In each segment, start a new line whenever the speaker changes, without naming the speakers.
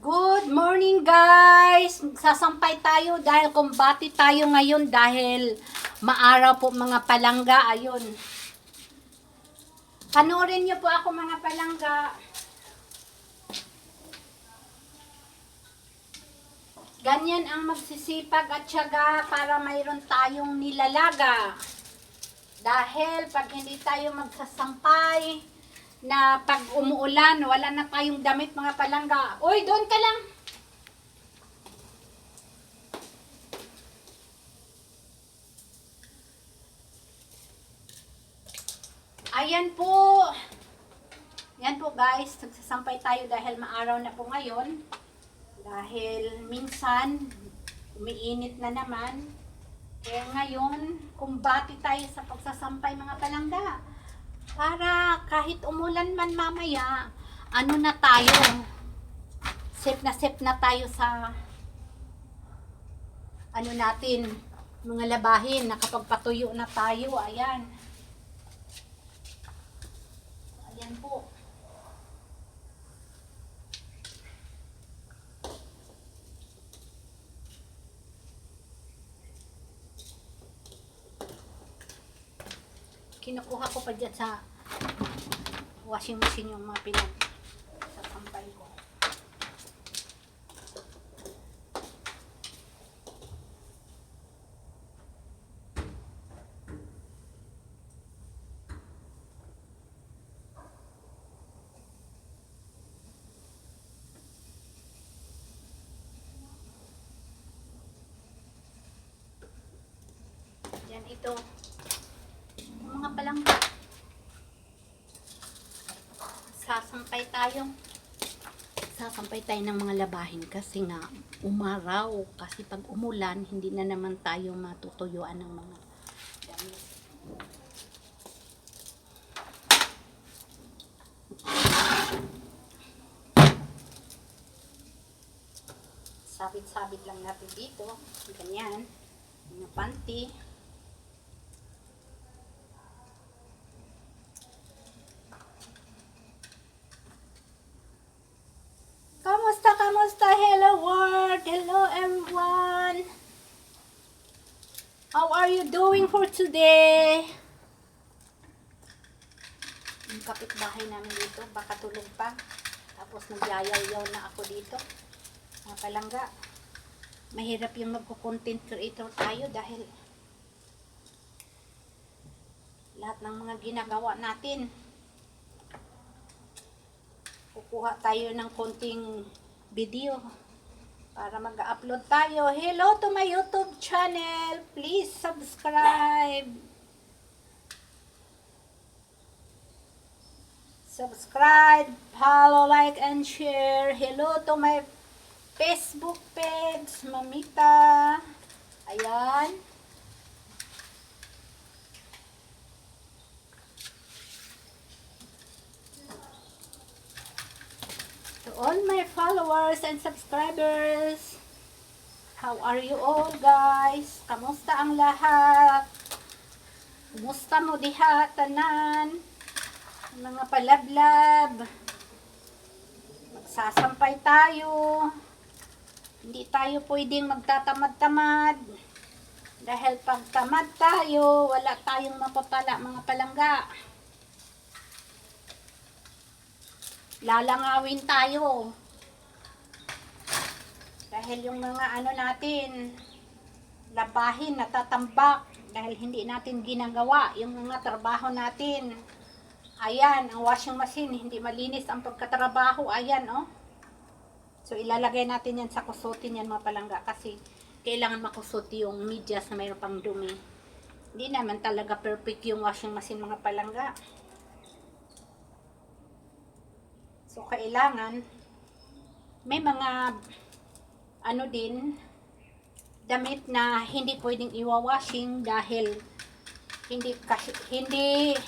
Good morning guys! Sasampay tayo dahil kumbati tayo ngayon dahil maaraw po mga palangga. Ayun. Panoorin niyo po ako mga palangga. Ganyan ang magsisipag at tiyaga para mayroon tayong nilalaga. Dahil pag hindi tayo magsasampay, na pag umuulan, wala na tayong damit mga palangga. Uy, doon ka lang. Ayan po. Yan po guys, nagsasampay tayo dahil maaraw na po ngayon. Dahil minsan, umiinit na naman. Kaya ngayon, kumbati tayo sa pagsasampay mga palangga. Para kahit umulan man mamaya, ano na tayo, safe na tayo sa ano natin, mga labahin, nakapagpatuyo na tayo. Ayan. Ayan po. Kinukuha ko pa dyan sa washing machine yung mga sasampay ko. Yan ito. Mga palangga. Sasampay tayo ng mga labahin kasi nga umaraw. Kasi pag umulan, hindi na naman tayo matutuyuan ng mga damit. Sabit-sabit lang natin dito. Ganyan. Mga panty. Kamusta? Hello world! Hello everyone! How are you doing for today? Yung kapitbahay namin dito, baka tulog pa. Tapos nagyayaw na ako dito. Mga palangga. Mahirap yung magko-content creator tayo dahil lahat ng mga ginagawa natin, kukuha tayo ng konting video para mag-upload tayo. Hello to my YouTube channel. Please subscribe. Subscribe, follow, like, and share. Hello to my Facebook page, Mamita. Ayan. To all my followers and subscribers, how are you all guys? Kamusta ang lahat? Kumusta mo diha tanan? Mga palablab. Magsasampay tayo. Hindi tayo pwedeng magtatamad-tamad. Dahil pag tamad tayo, wala tayong mapapala mga palangga. Lalangawin tayo. Dahil yung mga ano natin, labahin, natatambak. Dahil hindi natin ginagawa yung mga trabaho natin. Ayan, ang washing machine, hindi malinis ang pagkatrabaho. Ayan, oh. So, ilalagay natin yan sa kusutin yan mga palangga. Kasi, kailangan makusuti yung medyas na mayroon pang dumi. Hindi naman talaga perfect yung washing machine mga palangga. So, kailangan, may mga, ano din, damit na hindi pwedeng iwa-washing dahil hindi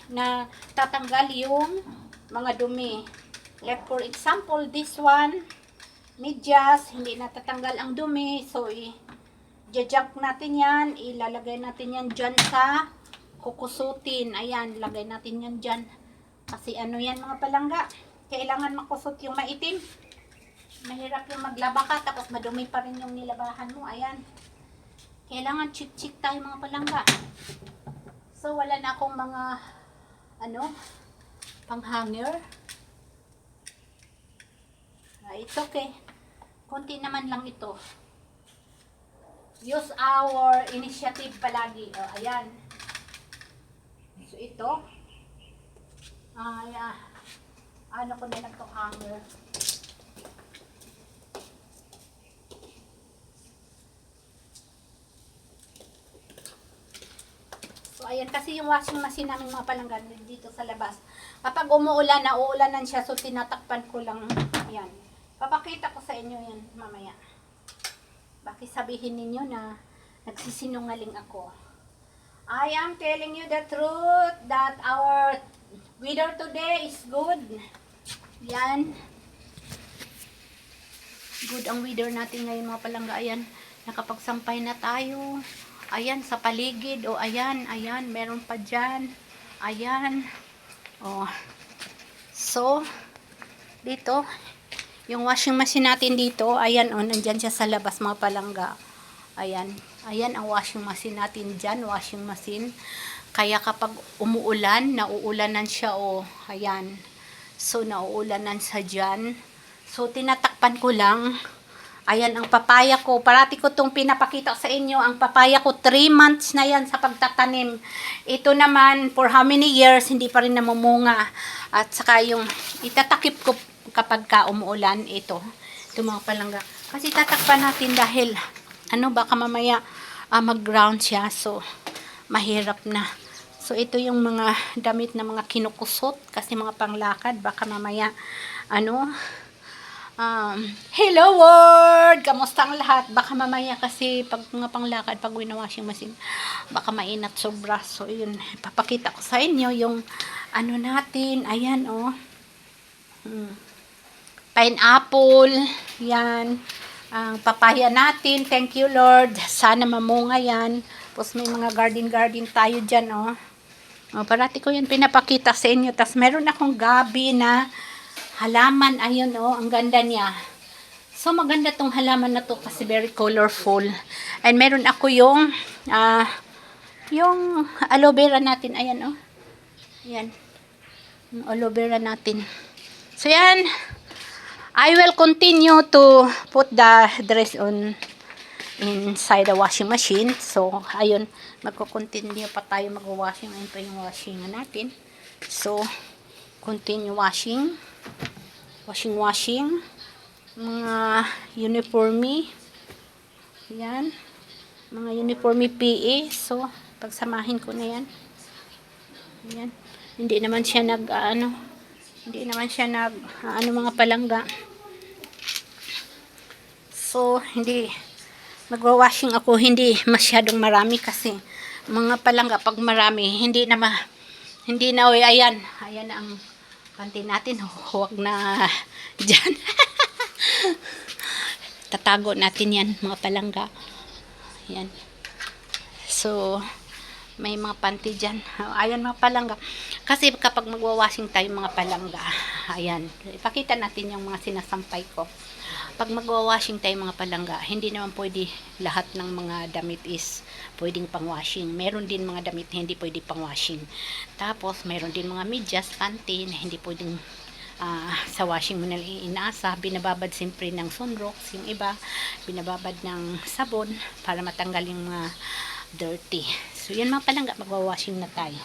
na tatanggal yung mga dumi. Like for example, this one, medyas, hindi natatanggal ang dumi. So, i-jump natin yan, ilalagay natin yan dyan sa kukusutin. Ayan, lagay natin yan dyan. Kasi ano yan mga palangga, kailangan makusot yung maitim. Mahirap yung maglaba ka tapos madumi pa rin yung nilabahan mo. Ayan. Kailangan chik-chik tayo mga palangga. So, wala na akong mga, pang-hanger. It's okay. Konti naman lang ito. Use our initiative palagi. Ayan. So, ito. Ano ko na lang itong hanger. So, ayan. Kasi yung washing machine namin mga palanggan dito sa labas. Kapag umuulan, nauulanan siya. So, tinatakpan ko lang. Ayan. Papakita ko sa inyo yan mamaya. Bakit sabihin ninyo na nagsisinungaling ako. I am telling you the truth that our weather today is good. Yan. Good ang weather natin ngayon mga palangga. Ayan. Nakapagsampay na tayo. Ayan, sa paligid. O, ayan, ayan. Meron pa dyan. Ayan. O. So, dito. Yung washing machine natin dito. Ayan, o. Nandyan siya sa labas mga palangga. Ayan. Ayan ang washing machine natin dyan. Washing machine. Kaya kapag umuulan, nauulanan siya. O, ayan. So, nauulanan sa dyan. So, tinatakpan ko lang. Ayan ang papaya ko. Parati ko itong pinapakita sa inyo. Ang papaya ko, 3 months na yan sa pagtatanim. Ito naman, for how many years, hindi pa rin namumunga. At saka yung itatakip ko kapag umuulan, ito mga palangga. Kasi tatakpan natin dahil, baka mamaya mag-ground siya. So, mahirap na. So, ito yung mga damit na mga kinukusot. Kasi mga panglakad, baka mamaya, hello world! Kamusta ang lahat? Baka mamaya kasi pag mga panglakad, pag washing machine, baka mainat sobra. So, yun, papakita ko sa inyo yung natin. Ayan, pineapple. Yan. Papaya natin. Thank you, Lord. Sana mamunga yan. Tapos may mga garden tayo dyan, parati ko yan pinapakita sa inyo. Tapos meron akong gabi na halaman. Ayun, ang ganda niya. So, maganda tong halaman na to kasi very colorful. And meron ako yung aloe vera natin. Ayan, Ayan. Yung aloe vera natin. So, yan. I will continue to put the dress on inside the washing machine. So, ayun. Magko-continue pa tayo mag-washing. Ayun pa yung washing natin. So, continue washing. Washing. Mga uniforme. Yan. Mga uniforme PE. So, pagsamahin ko na yan. Yan. Hindi naman siya mga palangga. So, magwa-washing ako, hindi masyadong marami kasi mga palangga pag marami, hindi na ayan ang panty natin, huwag na dyan. Tatago natin yan mga palangga. Yan. So, may mga panty dyan. Ayan mga palangga. Kasi kapag magwa-washing tayo mga palangga, ayan, ipakita natin yung mga sinasampay ko. Pag magwa-washing tayo mga palangga, hindi naman pwede lahat ng mga damit is pwedeng pang-washing. Meron din mga damit na hindi pwede pang-washing. Tapos, meron din mga medyas, panty na hindi pwedeng sa washing mo na inaasa. Binababad siyempre ng sunrocks. Yung iba, binababad ng sabon para matanggal yung mga dirty. So, yan mga palangga, magwa-washing na tayo.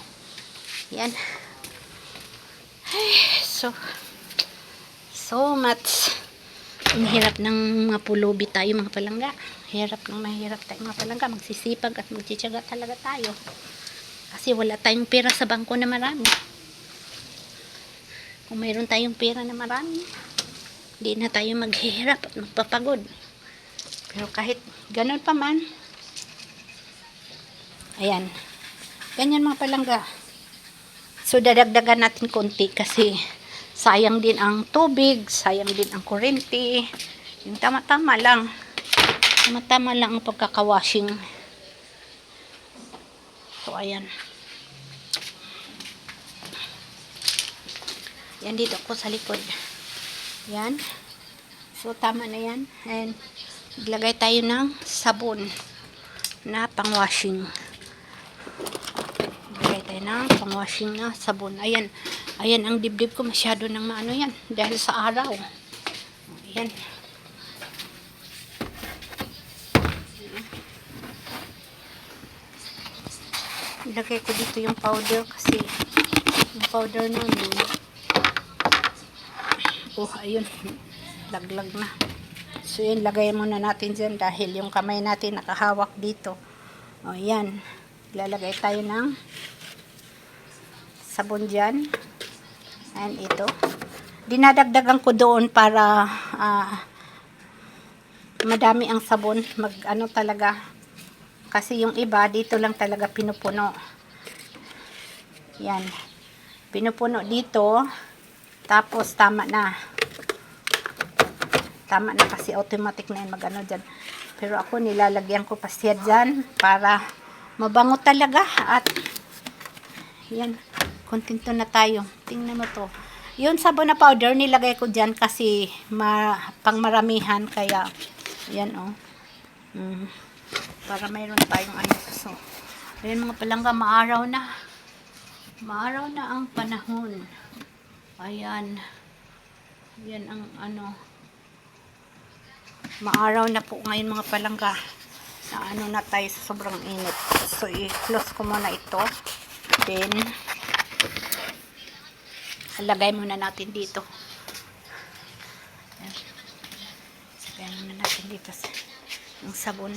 Yan. Ay, so much. Ang hirap ng mga pulubi tayo mga palangga. Mahirap tayo mga palangga. Magsisipag at magtsitsaga talaga tayo. Kasi wala tayong pera sa bangko na marami. Kung mayroon tayong pera na marami, hindi na tayo maghihirap at magpapagod. Pero kahit ganun pa man, ayan. Ganyan mga palangga. So, dadagdagan natin konti kasi sayang din ang tubig, sayang din ang kuryente. Yung tama-tama lang. Tama-tama lang ang pagkakawashing. So, ayan. Yan dito ko sa likod. Yan. So, tama na yan. And, maglagay tayo ng sabon na pang-washing. Maglagay tayo ng pang-washing na sabon. Ayan. Ayan, ang dibdib ko masyado ng maano yan. Dahil sa araw. Ayan. Ilagay ko dito yung powder kasi yung powder namin. Oh, ayun. Laglag na. So, yun, lagay muna natin dyan dahil yung kamay natin nakahawak dito. O, yan. Lalagay tayo ng sabon dyan. And ito. Dinadagdagan ko doon para madami ang sabon. Mag-ano talaga. Kasi yung iba, dito lang talaga pinupuno. Yan. Pinupuno dito. Tapos, tama na. Tama na kasi automatic na yun mag-ano dyan. Pero ako nilalagyan ko pa siya dyan para mabango talaga. At yan, kontento na tayo. Tingnan mo to. Yung sabon na powder nilagay ko dyan kasi pang maramihan. Kaya yan oh. Para mayroon tayong ano. So, ayan mga palangga, maaraw na. Maaraw na ang panahon. Ayan. Yan ang ano. Maaraw na po ngayon mga palangga. Na ano na tayo sa sobrang init. So, i-close ko muna ito. Then, lagay muna natin dito. Ayan. Lagay muna natin dito yung sabon.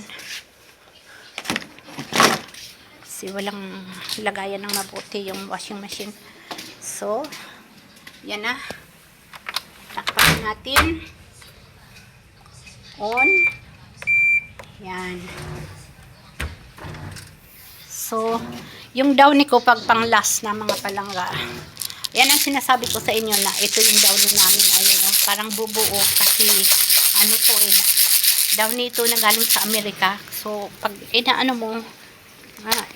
Kasi walang lagayan ng mabuti yung washing machine. So, yan na. Takpan natin. On. Yan. So, yung downy ko pag pang last na mga palangga. Yan ang sinasabi ko sa inyo na ito yung downy namin. Ayun oh, parang bubuo kasi ano to eh. Downy ito na galing sa Amerika. So, pag inaano mo,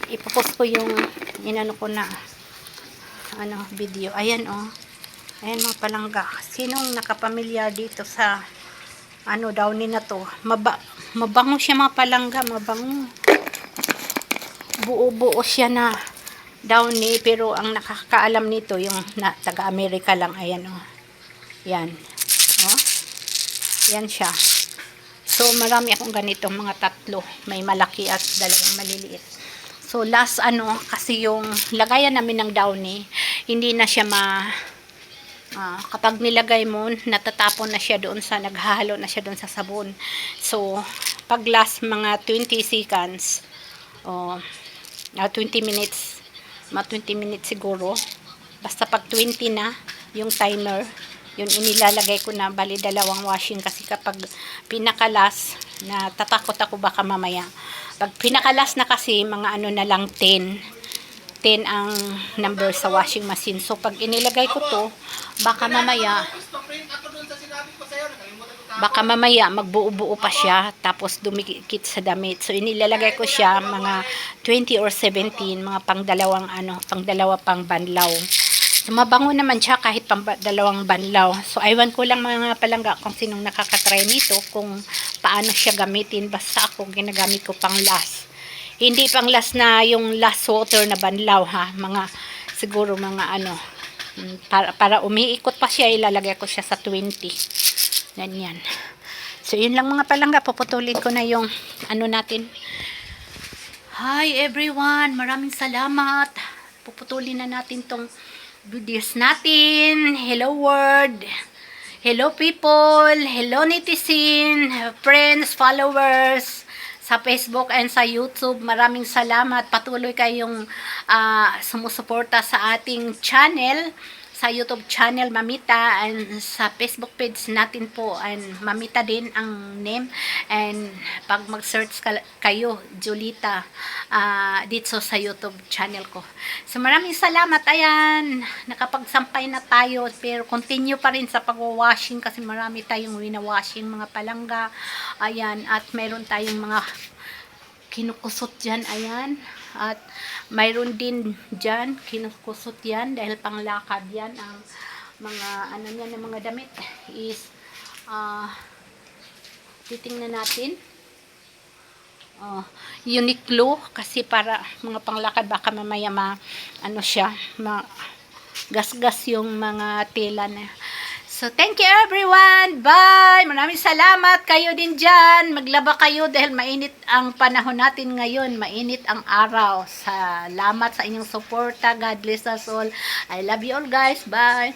ipopost ko yung inano ko na ano, video. Ayan oh. Ayan mga palangga. Sinong nakapamilyar dito sa ano downy na to? Mabango siya mga palangga. Mabango. Buo-buo siya na downy. Pero ang nakakaalam nito yung taga-Amerika lang. Ayan oh. Yan. Oh. Yan siya. So marami akong ganitong mga tatlo. May malaki at dalawang maliliit. So, last ano, kasi yung lagayan namin ng downy, hindi na siya kapag nilagay mo, natatapon na siya doon sa, naghahalo na siya doon sa sabon. So, pag last mga 20 seconds, 20 minutes, mga 20 minutes siguro, basta pag 20 na, yung timer, yun inilalagay ko na, bali dalawang washing kasi kapag pinakalas, natatakot ako baka mamaya. Pag pinakalas na kasi, mga ano na lang 10 ang number sa washing machine. So, pag inilagay ko to, baka mamaya magbuo-buo pa siya, tapos dumikit sa damit. So, inilalagay ko siya mga 20 or 17, mga pang pang banlaw. So, mabango naman siya kahit pang dalawang banlaw. So, aywan ko lang mga palangga kung sinong nakakatry nito, kung paano siya gamitin. Basta ako, ginagamit ko pang last. Hindi pang last na yung last water na banlaw ha. Siguro mga ano. Para umiikot pa siya, ilalagay ko siya sa 20. Ganyan. So, yun lang mga palangga. Puputulin ko na yung ano natin. Hi everyone. Maraming salamat. Puputulin na natin tong videos natin. Hello world. Hello people. Hello netizen. Friends, followers sa Facebook and sa YouTube. Maraming salamat. Patuloy kayong sumusuporta sa ating channel. Sa YouTube channel Mamita, and sa Facebook page natin po, and Mamita din ang name. And pag mag-search kayo, Julita, dito sa YouTube channel ko. So maraming salamat. Ayan, nakapagsampay na tayo, pero continue pa rin sa pag-washing kasi marami tayong wina-washing mga palangga. Ayan, at meron tayong mga kinukusot dyan, ayan. At mayroon din dyan, kinukusot yan dahil panglakad yan. Ang mga, ano yan, ng mga damit is Titingnan natin. Oh, Uniqlo kasi para mga panglakad baka mamaya ano siya, gasgas yung mga tela na. So, thank you everyone. Bye! Maraming salamat kayo din dyan. Maglaba kayo dahil mainit ang panahon natin ngayon. Mainit ang araw. Salamat sa inyong suporta. God bless us all. I love you all guys. Bye!